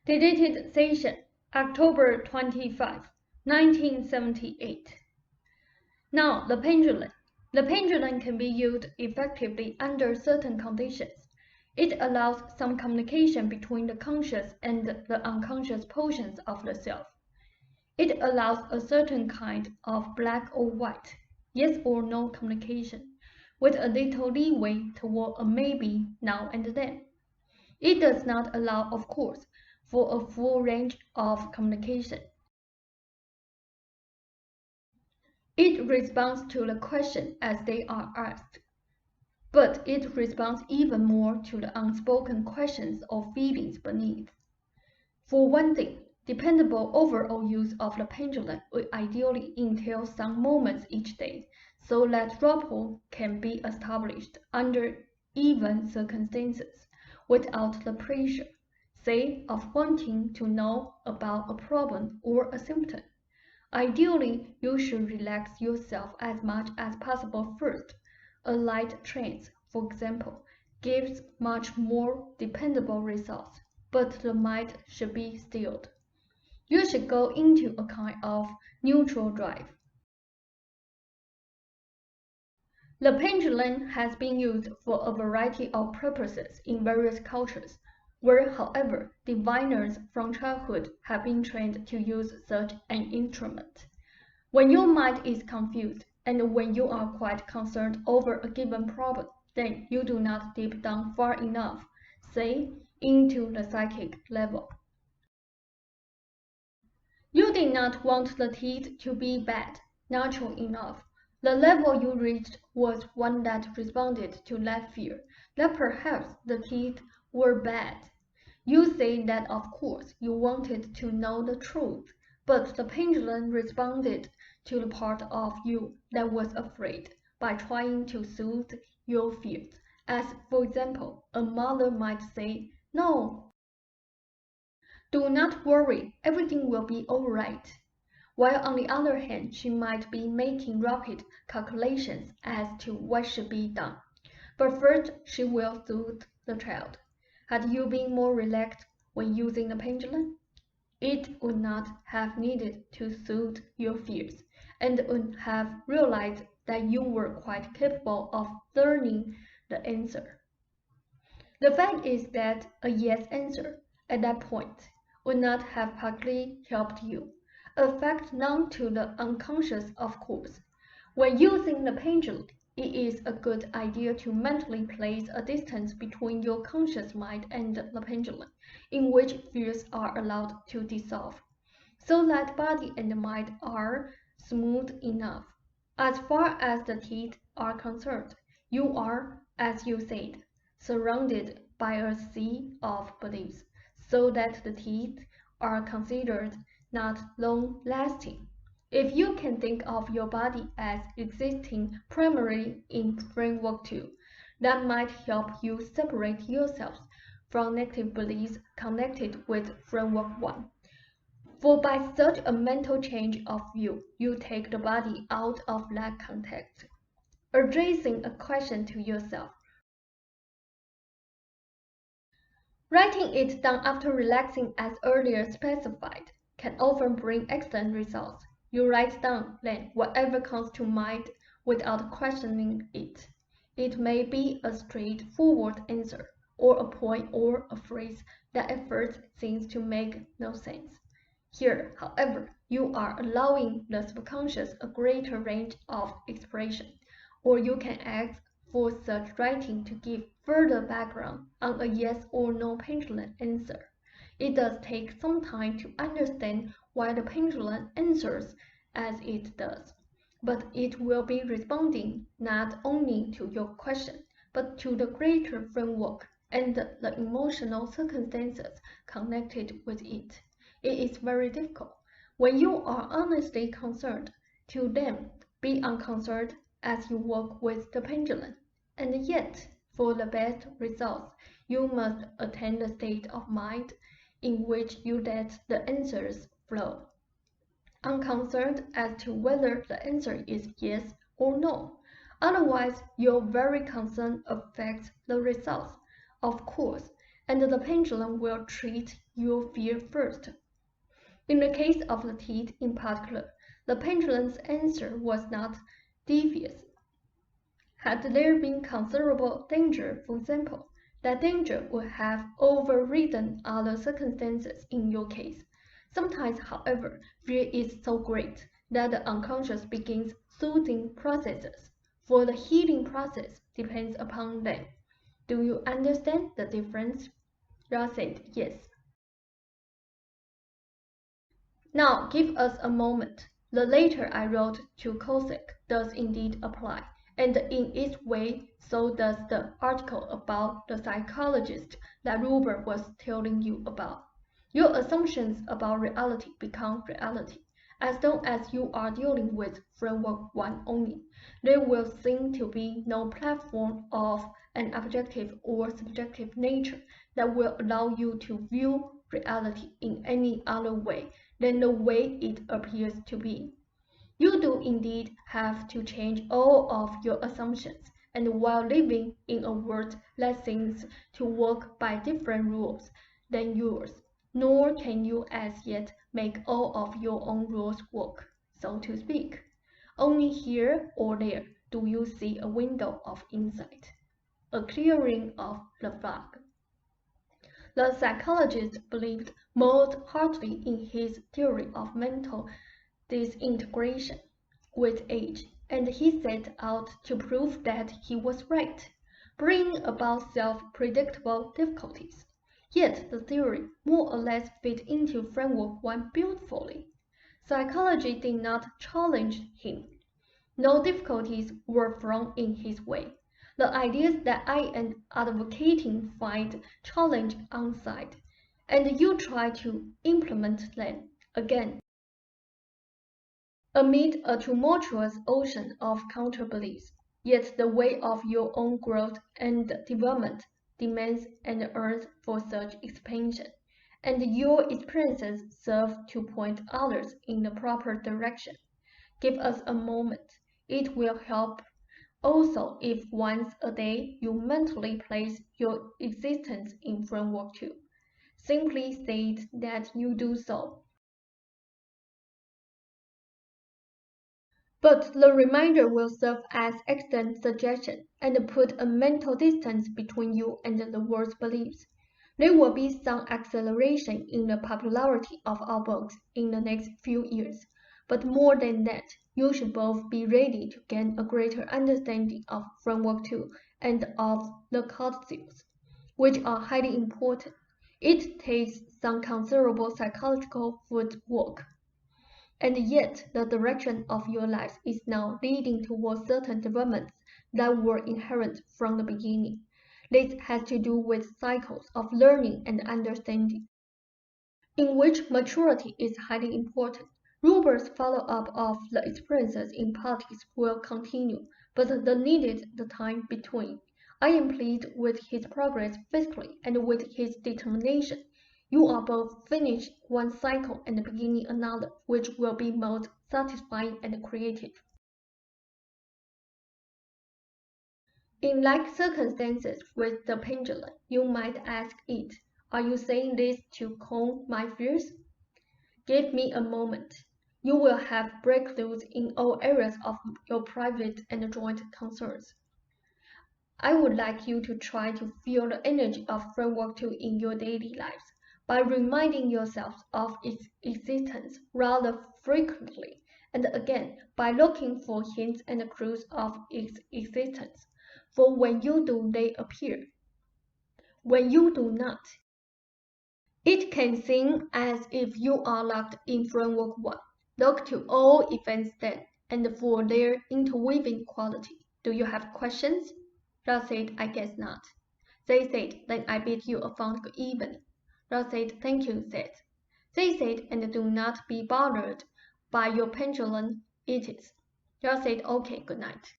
Deleted session, October 25, 1978. Now, the pendulum. The pendulum can be used effectively under certain conditions. It allows some communication between the conscious and the unconscious portions of the self. It allows a certain kind of black or white, yes or no communication, with a little leeway toward a maybe now and then. It does not allow, of course, for a full range of communication. It responds to the question as they are asked, but it responds even more to the unspoken questions or feelings beneath. For one thing, dependable overall use of the pendulum would ideally entail some moments each day, so that rapport can be established under even circumstances, without the pressure, say, of wanting to know about a problem or a symptom. Ideally, you should relax yourself as much as possible first. A light trance, for example, gives much more dependable results, but the mind should be stilled. You should go into a kind of neutral drive. The pendulum has been used for a variety of purposes in various cultures, where, however, diviners from childhood have been trained to use such an instrument. When your mind is confused, and when you are quite concerned over a given problem, then you do not dip down far enough, say, into the psychic level. You did not want the teeth to be bad, natural enough. The level you reached was one that responded to that fear, that perhaps the teeth were bad. You say that of course you wanted to know the truth, but the pendulum responded to the part of you that was afraid by trying to soothe your fears, as, for example, a mother might say, "No, do not worry, everything will be all right," while on the other hand she might be making rapid calculations as to what should be done. But first she will soothe the child. Had you been more relaxed when using the pendulum, it would not have needed to soothe your fears, and would have realized that you were quite capable of learning the answer. The fact is that a yes answer at that point would not have partly helped you, a fact known to the unconscious, of course. When using the pendulum, it is a good idea to mentally place a distance between your conscious mind and the pendulum, in which fears are allowed to dissolve, so that body and mind are smooth enough. As far as the teeth are concerned, you are, as you said, surrounded by a sea of beliefs, so that the teeth are considered not long-lasting. If you can think of your body as existing primarily in framework 2, that might help you separate yourselves from negative beliefs connected with framework 1. For by such a mental change of view, you take the body out of that context, addressing a question to yourself. Writing it down after relaxing as earlier specified can often bring excellent results. You write down then whatever comes to mind without questioning it. It may be a straightforward answer, or a point or a phrase that at first seems to make no sense. Here, however, you are allowing the subconscious a greater range of expression, or you can ask for such writing to give further background on a yes or no pendulum answer. It does take some time to understand why the pendulum answers as it does, but it will be responding not only to your question, but to the greater framework and the emotional circumstances connected with it. It is very difficult, when you are honestly concerned, to then be unconcerned as you work with the pendulum, and yet, for the best results, you must attain the state of mind in which you let the answers flow, unconcerned as to whether the answer is yes or no. Otherwise, your very concern affects the results. Of course, and the pendulum will treat your fear first. In the case of the teeth in particular, the pendulum's answer was not devious. Had there been considerable danger, for example, that danger would have overridden other circumstances in your case. Sometimes, however, fear is so great that the unconscious begins soothing processes, for the healing process depends upon them. Do you understand the difference? Ra said, yes. Now give us a moment. The letter I wrote to Cossack does indeed apply, and in its way, so does the article about the psychologist that Ruber was telling you about. Your assumptions about reality become reality. As long as you are dealing with framework 1 only, there will seem to be no platform of an objective or subjective nature that will allow you to view reality in any other way than the way it appears to be. You do indeed have to change all of your assumptions, and while living in a world that seems to work by different rules than yours, nor can you as yet make all of your own rules work, so to speak. Only here or there do you see a window of insight, a clearing of the fog. The psychologist believed most heartily in his theory of mental disintegration with age, and he set out to prove that he was right, bringing about self-predictable difficulties. Yet the theory more or less fit into framework 1 beautifully. Psychology did not challenge him. No difficulties were thrown in his way. The ideas that I am advocating find challenge outside, and you try to implement them again amid a tumultuous ocean of counter-beliefs. Yet the way of your own growth and development demands an earth for such expansion, and your experiences serve to point others in the proper direction. Give us a moment. It will help also if once a day you mentally place your existence in framework 2. Simply state that you do so. But the reminder will serve as excellent suggestion and put a mental distance between you and the world's beliefs. There will be some acceleration in the popularity of our books in the next few years, but more than that, you should both be ready to gain a greater understanding of framework 2 and of the causes, which are highly important. It takes some considerable psychological footwork. And yet, the direction of your lives is now leading towards certain developments that were inherent from the beginning. This has to do with cycles of learning and understanding, in which maturity is highly important. Ruber's follow-up of the experiences in politics will continue, but the time between. I am pleased with his progress physically and with his determination. You are both finished one cycle and beginning another, which will be most satisfying and creative. In like circumstances with the pendulum, you might ask it, are you saying this to calm my fears? Give me a moment. You will have breakthroughs in all areas of your private and joint concerns. I would like you to try to feel the energy of framework 2 in your daily lives, by reminding yourselves of its existence rather frequently, and again by looking for hints and clues of its existence. For when you do, they appear. When you do not, it can seem as if you are locked in framework 1. Look to all events then, and for their interweaving quality. Do you have questions? Ra said, I guess not. They said, then I bid you a fond good evening. Ra said, thank you, Seth. They said, and do not be bothered by your pendulum, it is. Ra said, okay, good night.